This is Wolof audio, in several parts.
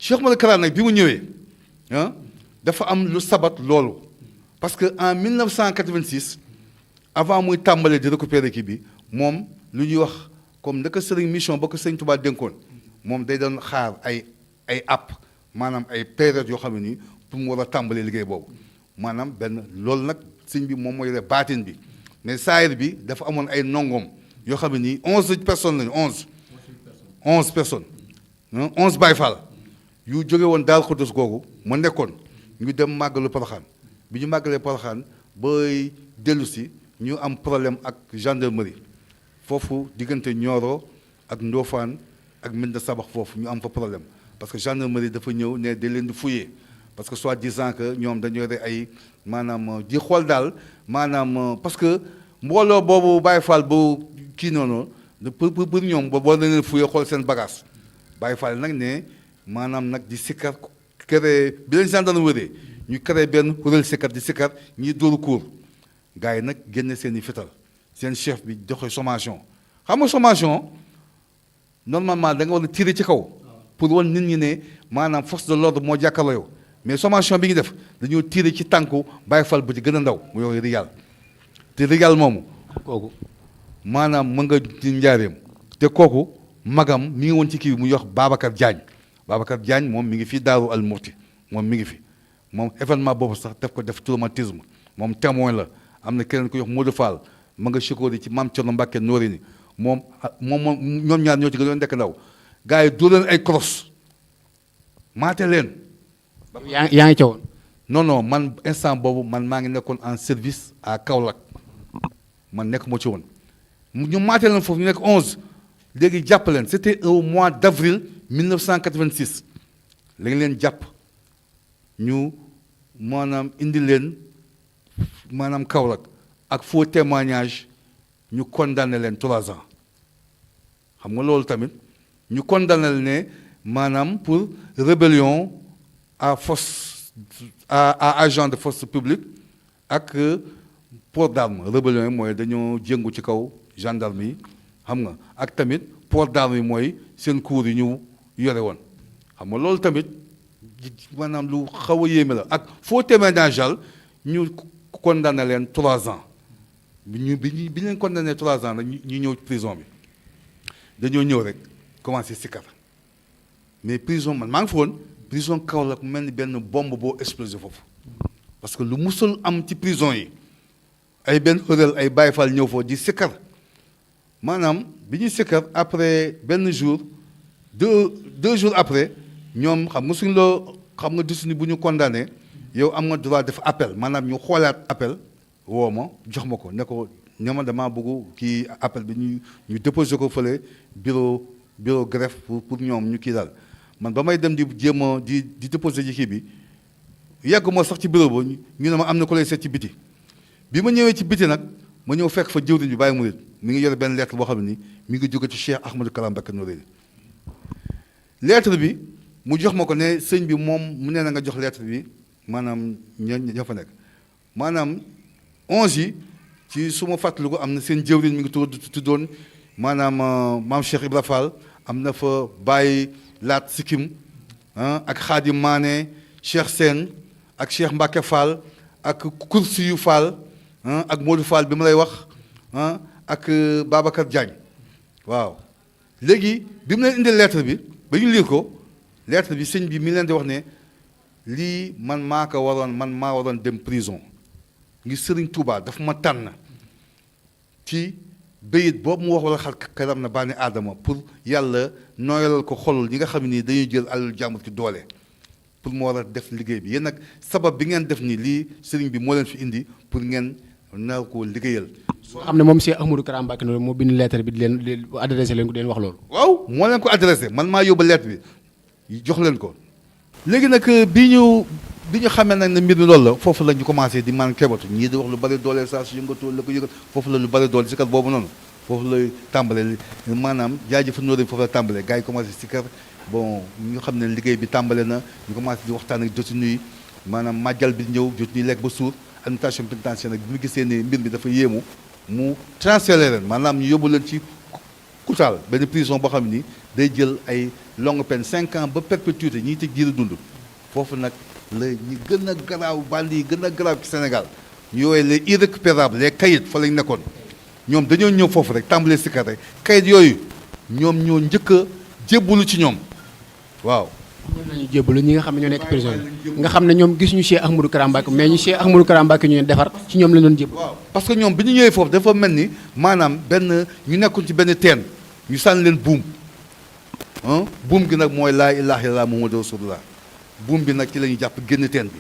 Cheikh Ahmadou Kara nag bi mu ñëwee ah dafa am lu sabat loolu parce que en 1986 avant muy tàmbalee di récupérer kii bi moom lu ñuy wax comme naka sëriñ mission ba ko sëriñ Touba dénkoon moom day doon xaar ay app maanaam ay période yoo xam ne nii pour mu war a tàmbalee liggéey boobu maanaam benn loolu nag sëñ bi moom moo yore baatin bi mais saayir bi dafa amoon ay nongoom yoo xam ne nii 11 personnes lañu 11 personnes 11 Baye Fall yu jóge woon Daaru Xudoos googu ma nekkoon ñu dem màggalu Poroxaan bi ñu màggalee Poroxaan booy dellu si ñu am problème ak gendarmerie foofu diggante Nioro ak Ndofane ak Medina Sabax foofu ñu am fa problème parce que gendarmerie dafa ñëw ne da leen di fouiller parce que soi-disant que ñoom dañoo yore ay maanaam di xool daal maanaam parce que mbooloo boobu Baye Fall bu kii noonu pour ñoom boo na leen fouiller xool seen bagage Baye Fall nag ne maanaam nag di sikkar créé bi leen gendarme wëree ñu créé benn kuréel sikkar di sikkar ñiy dóoru kuur gars yi nag génne seen i fital seen chef bi joxe sommation xam nga sommation normalement da nga war a tirer ci kaw pour wan nit ñi ne maanaam force de l'ordre moo jàkkaarloo yow mais sommation bi ñu def dañoo tirer ci tànku Baye Fall bu ci gën a ndaw mu yow rigal te rigal moomu kooku maanaam mën nga ci njaareem te kooku magam mi ngi woon ci kii bi muy wax Babacar Diagne moom mi ngi fii Daaru Al Murti moom mi ngi fi moom événement boobu sax daf ko def traumatisme moom témoin la am na keneen ku yox Modou Fall ma nga chikóori ci Mame Thierno Ndiaye Noreyni moom ñoom ñaar ñoo ci gën a nekk ndaw gars yi dóor leen ay crosse maate leen. yaa ngi ca woon. non man instant boobu man maa ngi nekkoon en service à Kaolack man nekk moo ci woon ñu maate leen foofu ñu nekk 11 léegi jàpp leen c'était au mois d'avril 1986 la ngi leen jàpp ñu maanaam indi leen maanaam Kaolack ak faux témoignage ñu condamné leen 3 ans xam nga loolu tamit ñu condamné leen ne maanaam pour rébellion à force à agent de force publique ak port d'arme rébellion yi mooy dañoo jëngu ci kaw gendarme yi xam nga ak tamit port d'arme yi mooy seen cours yi ñu yore woon xam nga loolu tamit maanaam lu xaw a yéeme la ak faux témoignage ñu condamné leen 3 ans bi ñu leen condamné 3 ans nag ñu ñëw prison bi dañoo ñëw rek commencé sikkar mais prison man maa ngi fa woon prison Kaolack mel ni benn bombe boo explosé foofu parce que lu musul am ci prison yi ay benn heurel ay Baye Fall ñëw foofu di sikkar maanaam bi ñuy sikkar après benn jour deux jours après ñoom xam nga suñ loo xam nga dis ni bu ñu condamné yow am nga droit def appel maanaam ñu xoolaat appel woo ma jox ma ko ne ko ne ma damaa bëgg kii appel bi ñu déposé ko fële bureau greffe pour ñoom ñu kii daal man ba may dem di jéem a di déposé ci kii bi yàgg moo sax ci bureau ba ñu ne ma am na ko lay seet ci biti bi ma ñëwee ci biti nag ma ñëw fekk fa jëwriñ bi bàyyi mu mi ngi yore benn lettre boo xam ne ni mi ngi jóge ci Cheikh Ahmadou Kara Mbacke Noreyni lettre bi mu jox ma ko ne sëñ bi moom mu nee na nga jox lettre bi maanaam ña fa nekk maanaam 11 yi ci su ma fàttaliku am na seen jëwriñ mi ngi tuddoon maanaam maam Cheikh Ibra Fall am na fa Baye Laat Sikkim ak Khadim Mané Cheikh Sène ak Cheikh Mbacke Fall ak Kursi yu Fall ak Modou Fall bi ma lay wax ak Babacar Diagne waaw léegi bi mu leen indil lettre bi ba ñu lire ko lettre bi sëñ bi mi leen di wax ne lii man maa waroon dem prison ngir Serigne Touba daf ma tànn ci bayit boobu mu wax wala xar karam na bànni aadama pour yàlla nooyalal ko xolul ñi nga xam ni dañuy jël alal jàmbur ci doole pour mu war a def liggéey bi yéen nag sabab bi ngeen def nii lii Serigne bi moo leen fi indi pour ngeen nar koo liggéeyal. soo xam ne moom Cheikh Ahmadou Kara Mbacke Noreyni moo bind lettre bi di leen adressé leen ko di leen wax loolu. waaw moo leen ko adressé man maa yóbbu lettre bi jox leen ko. léegi nag bi ñu xamee nag ne mbir mi loolu la foofu la ñu commencé di man kebatu ñii di wax lu bari doole saa su yëngatoo la ko yëngat foofu la lu bari doole si kat boobu noonu foofu la tàmbalee maanaam jaajëf Noreyni foofu la tàmbalee gars yi commencé si kar bon ñu xam ne liggéey bi tàmbale na ñu commencé di waxtaan ak détenu yi maanaam màggal bi ñëw détenu yi lekk ba suur administration pénitentiaire nag bi mu gisee ne mbir mi dafa yéemu mu transféré leen maanaam ñu yóbbu leen ci Koutal benn prison boo xam ni day jël ay longue peine 5 ans ba perpétuité ñiy tëj jiiru dund foofu nag la ñi gën a garaaw bandi yi gën a garaaw ci Sénégal ñu yooyu les irrécupérables les kayit fa lañ nekkoon ñoom dañoo ñëw foofu rek tàmbalee sikkat rek kayit yooyu ñoom ñoo njëkk a jébbalu ci ñoom waaw. ñoom lañu jébbalu ñi nga xam ne ñoo nekk prison nga xam ne ñoom gisuñu Cheikh Ahmadou Kara Mbacke mais ñu Cheikh Ahmadou Kara Mbacke ñu defar ci ñoom la doon jébbalu. waaw parce que ñoom bi ñu ñëwee foofu dafa mel ni maanaam benn ñu nekkoon ci benn teen ñu sànni leen buum buum gi nag mooy laa ilaaha illallaah Muhammadu rasulullah buum bi nag ci la ñu jàpp génn teen bi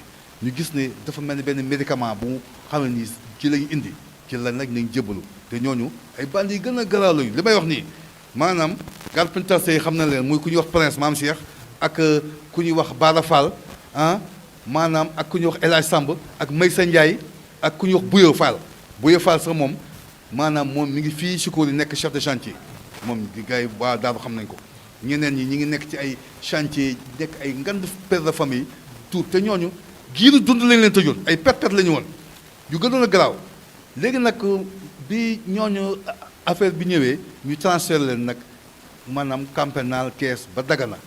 ñu gis ne dafa mel ni benn médicament bu xam ne nii ci la ñu indi ci la nag nañ jébbalu te ñooñu ay bandi yi gën a garaaw lañu li may wax nii maanaam garde pénitentiaire yi xam na leen muy ku ñuy wax prince Mame Cheikh ak ku ñuy wax Bara Fall maanaam ak ku ñuy wax El Hadj Samb ak Maysa Ndiaye ak ku ñuy wax Bouye Fall sax moom maanaam moom mi ngi fii Chikori nekk chef de chantier moom gars yi waa Daaru xam nañ ko ñeneen ñi ñi ngi nekk ci ay chantier nekk ay ngand père de famille tout te ñooñu giiru dund lañ leen tëjoon ay perpète la ñu woon yu gënoon a garaaw léegi nag bi ñooñu affaire bi ñëwee ñu transféré leen nag maanaam camp pénal Kees ba Dagana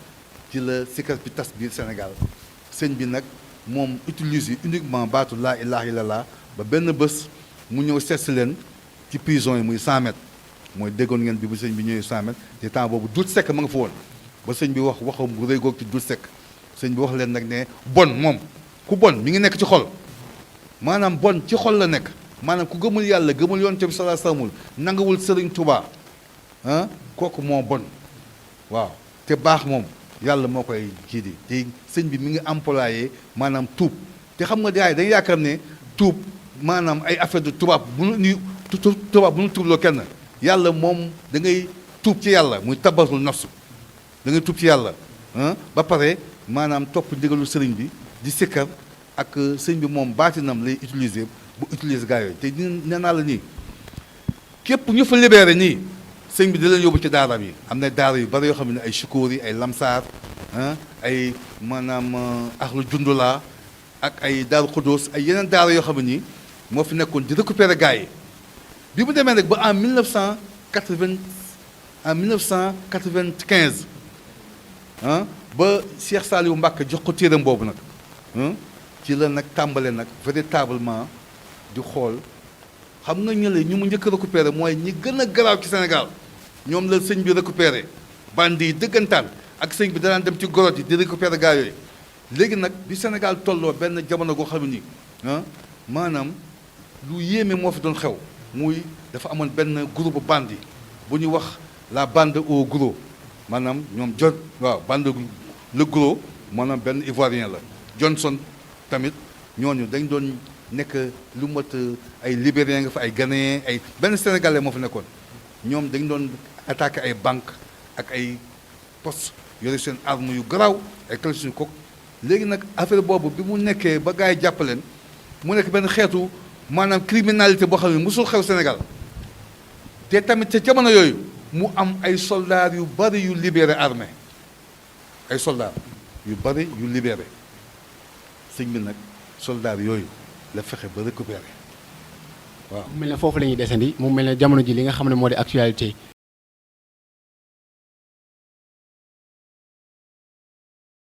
ci la sikkat bi tas biir Sénégal sëñ bi nag moom utilise uniquement baatu laa ilaaha illallaah ba benn bés mu ñëw seet si leen ci prison yi muy 100 mètres mooy déggoon ngeen bi bu sëñ bi ñëwee 100 mètres te temps boobu Dut Sekk ma nga fa woon ba sëñ bi waxam bu rëy goog ci Dut Sekk sëñ bi wax leen nag ne bon moom ku bon mi ngi nekk ci xol maanaam bon ci xol la nekk maanaam ku gëmul yàlla gëmul yonent bi sallallahu alayhi wasallam nangawul Sëriñ Tuubaa kooku moo bon waaw te baax moom yàlla moo koy kii di te sëñ bi mi ngi employé maanaam tuub te xam nga gars yi dañuy yaakaar ne tuub maanaam ay affaire de tubaab bu nu tubaab bu nu tuubloo kenn yàlla moom da ngay tuub ci yàlla muy tabasul nafsu da ngay tuub ci yàlla ba pare maanaam topp ndigalu sëriñ bi di sikkar ak sëñ bi moom baatinam lay utiliser bu utiliser gars yooyu te nee naa la nii képp ñu fa libéré nii sëñ bi di leen yóbbu ci daaraam yi am na daara yu bari yoo xam ne ay Chikori ay Lamsaar ay maanaam axlu jundulaa ak ay daaru Xudóos ay yeneen daara yoo xam ne nii moo fi nekkoon di récupérer gars yi bi mu demee nag ba en 1995 ba Cheikh Saliou Mbacke jox ko téeram boobu nag ci la nag tàmbale nag véritablement di xool xam nga ñële ñu mu njëkk a récupéré mooy ñi gën a garaaw ci Sénégal ñoom la sëñ bi récupéré bandi yi dëggantaan ak sëñ bi danaan dem ci gorot yi di récupéré gars yooyu léegi nag bi Sénégal tolloo benn jamono goo xam ne nii maanaam lu yéeme moo fi doon xew muy dafa amoon benn groupe bandi bu ñuy wax la bande au gros maanaam ñoom waaw bande le gros maanaam benn ivoirien la Johnson tamit ñooñu dañ doon nekk lu mot ay libérien nga fa ay ghanéen ay benn sénégalais moo fa nekkoon ñoom dañ doon attaqué ay banque ak ay poste yore seen arme yu garaaw ay kalachnikov ko léegi nag affaire boobu bi mu nekkee ba gars yi jàppaleen mu nekk benn xeetu maanaam criminalité boo xam ne musul xew Sénégal te tamit ca jamono yooyu mu am ay soldats yu bari yu libéré armée ay soldats yu bari yu libéré sëñ bi nag soldats yooyu la fexe ba récupérer waaw. mu mel ne foofu la ñuy desandi mu mel ne jamono ji li nga xam ne moo di actualité